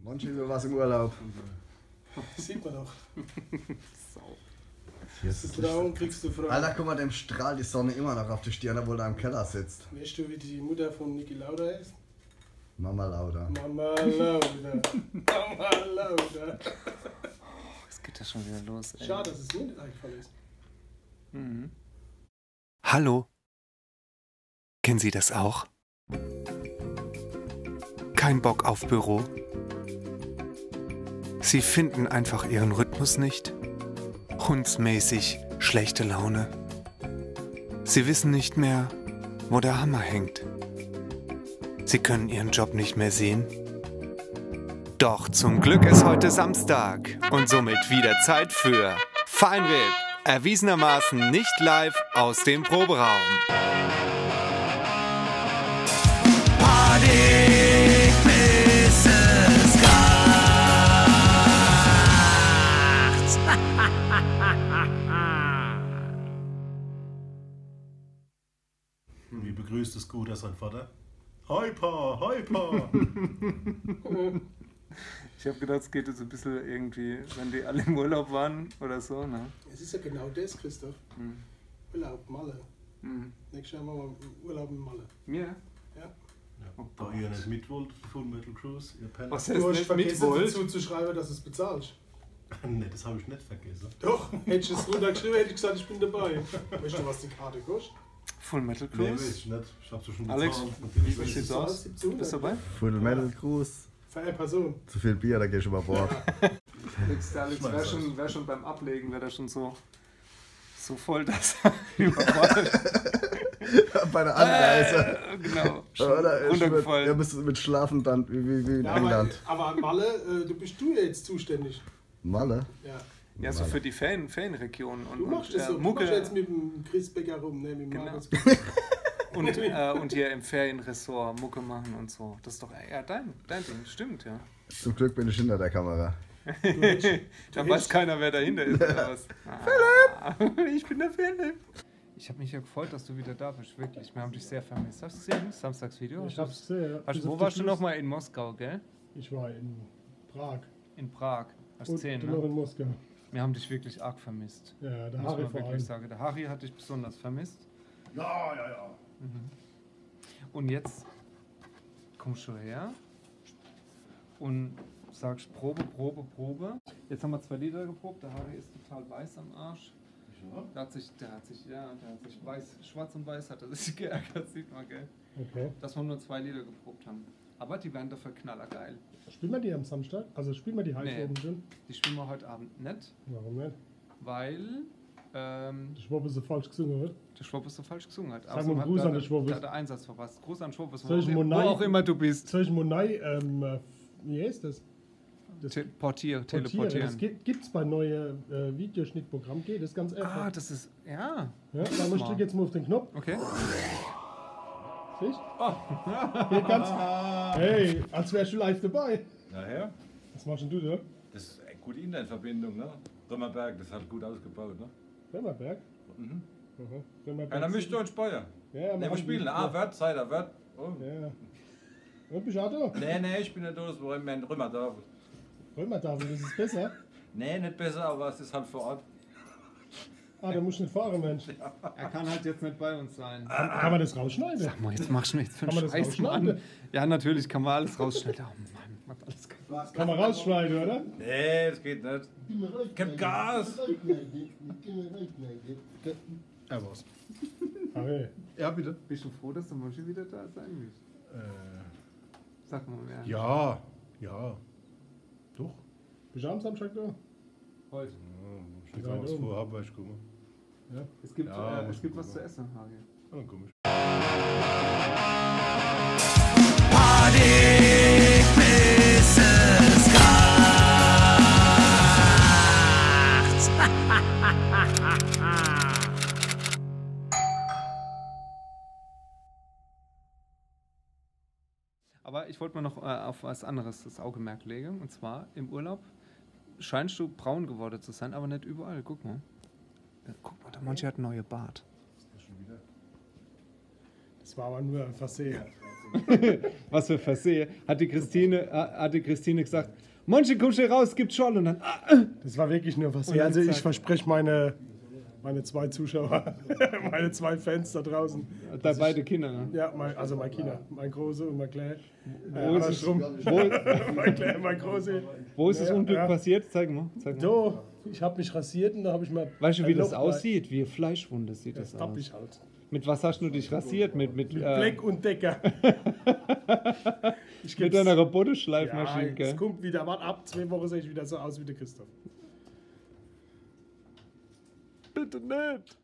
Manche über was im Urlaub. Sieht man doch. Sau. Das ist Traum, kriegst du Fragen. Alter, guck mal, dem strahlt die Sonne immer noch auf die Stirn, obwohl er im Keller sitzt. Weißt du, wie die Mutter von Niki Lauda ist? Mama Lauda. Mama Lauda. Mama Lauda. Es geht ja schon wieder los, ey. Schade, dass es mir nicht eingefallen ist. Mhm. Hallo. Kennen Sie das auch? Kein Bock auf Büro? Sie finden einfach Ihren Rhythmus nicht? Hundsmäßig schlechte Laune? Sie wissen nicht mehr, wo der Hammer hängt? Sie können Ihren Job nicht mehr sehen? Doch zum Glück ist heute Samstag und somit wieder Zeit für Feinripp, erwiesenermaßen nicht live aus dem Proberaum. Party bis es kracht. Wie begrüßt es gut sein Vater? Hi Pa, hi Pa! Ich habe gedacht, es geht jetzt ein bisschen irgendwie, wenn die alle im Urlaub waren oder so, ne? Es ist ja genau das, Christoph. Mhm. Urlaub, Malle. Mhm. Nächstes Jahr machen wir Urlaub in Malle. Ja. Ja. Oh Da Gott. ihr nicht mit wollt, Full Metal Cruise, ihr Penner. Was Du heißt hast nicht vergessen mit wollt? dazu zu schreiben, dass du es bezahlst. Ne, das habe ich nicht vergessen. Doch, hättest du es runtergeschrieben, hätte ich gesagt, ich bin dabei. Weißt du, was die Karte kostet? Full Metal Nee, Cruise? weiß ich nicht. Ich habe so schon Alex, bezahlt. wie Natürlich. sieht's aus? 1700. Bist du dabei? Full Metal Cruise. Für eine Person. Zu viel Bier, da geh ich über Bord. Alex Ich mein's wär schon beim Ablegen, wäre der schon so voll, dass er überfallen. Bei der Anreise. Genau. Schon Oder er runtergefallen. müsste mit Schlafen dann, wie in Ja, England. aber Malle, du bist du ja jetzt zuständig. Malle? Ja. Ja, so für die Ferienregionen und, Du machst das so. Du Mucke machst jetzt mit dem Chris Becker rum, ne? Mit dem Genau. Markus. und hier im Ferienressort Mucke machen und so. Das ist doch eher dein Ding, stimmt, ja. Zum Glück bin ich hinter der Kamera. Da weiß keiner, wer dahinter ist oder was. Philipp! Ich bin der Philipp. Ich habe mich ja gefreut, dass du wieder da bist, wirklich. Wir haben dich sehr vermisst. Hast du gesehen? Samstagsvideo? Ich hab's gesehen. Hast, wo warst du nochmal? In Moskau, gell? Ich war in Prag. In Prag. Hast du Und 10, noch ne? in Moskau. Wir haben dich wirklich arg vermisst. Ja, der Muss Harry man vor allem. wirklich sagen. Der Harry hat dich besonders vermisst. Ja, ja, ja. Und jetzt kommst du her und sagst Probe, Probe, Probe. Jetzt haben wir 2 Lieder geprobt. Der Harry ist total weiß am Arsch. Der hat sich weiß, schwarz und weiß hat er sich geärgert, sieht man, gell? Okay. Dass wir nur 2 Lieder geprobt haben. Aber die werden dafür knallergeil. Spielen wir die am Samstag? Also spielen wir die heute Nee. oben schon? Die spielen wir heute Abend nicht, Warum nicht? weil Der Schwabe so falsch gesungen wird. der Schwupp so falsch gesungen hat. Sag mal Außerdem Gruß hat an den Schwupp. der hat den Einsatz verpasst. Gruß an Schwupp, Soll ich wo Monai- auch immer du bist. Soll ich Monai, wie heißt das? Teleportieren. Das gibt's bei neuen Videoschnittprogrammen. Geht das ganz einfach. Ah, das ist, ja. Ja, dann musst du jetzt mal auf den Knopf. Okay. Siehst Geht ganz. Hey, als wärst du live dabei. Nachher, Was machst denn du da? das ist eine gute Internetverbindung, ne? Römerberg, das hat gut ausgebaut, ne? Römerberg? Mhm. Aha. Römerberg. Einer mischt uns Speyer. Ja, Ne, wir spielen. Ah, Wert, Zeit, Wert. Oh. Ja. Und bist du auch da? Nee, ich bin nicht da, das war im Römerdorf. Römertafel, das ist besser. Nee, nicht besser, aber es ist halt vor Ort. Ah, da musst du nicht fahren, Mensch. Er kann halt jetzt nicht bei uns sein. Kann man das rausschneiden? Sag mal, jetzt machst du nichts für Kann einen man das Scheiß, Mann. rausschneiden? Ja, natürlich kann man alles rausschneiden. Oh Mann, macht alles kaputt. Kann man rausschneiden, oder? Nee, das geht nicht. Gib Gas! Er war's. Harry. Ja, bitte. Bist du froh, dass der Moschi wieder da sein will? Sag mal mehr. Ja, ja. Doch. Bist du am Samstag da? Heute. Ich will gar was vorhaben, weil ich komme. Es gibt, Ja, es muss gibt man was zu essen, Harry. Dann komm ich. Party bis es kracht. Aber ich wollte mal noch auf was anderes das Augenmerk legen. Und zwar im Urlaub scheinst du braun geworden zu sein, aber nicht überall. Guck mal. Guck mal, der Manche hat einen neuen Bart. Das war aber nur ein Versehen. Was für Versehen. Hat die Christine gesagt, Monchi, komm schnell raus, gibt Scholl. Und dann, Das war wirklich nur was. Und dann Also ich zack. verspreche meine 2 Zuschauer, meine 2 Fans da draußen. da beide Kinder. Ne? Ja, also mein Kinder, mein Große und mein Kleine. Wo ist es- Mein Kleine, mein Große. Wo ist das Unglück passiert? Zeig mal. So, ich habe mich rasiert und da habe ich mal... Weißt du, wie das Loch- aussieht? Wie Fleischwunde sieht das Das hab aus. ich halt. Mit was hast du dich rasiert? Mit Black und Decker. Ich mit geb's- einer Ja, Roboterschleifmaschine, es gell? kommt wieder, warte ab, 2 Wochen sehe ich wieder so aus wie der Christoph. Bitte nicht.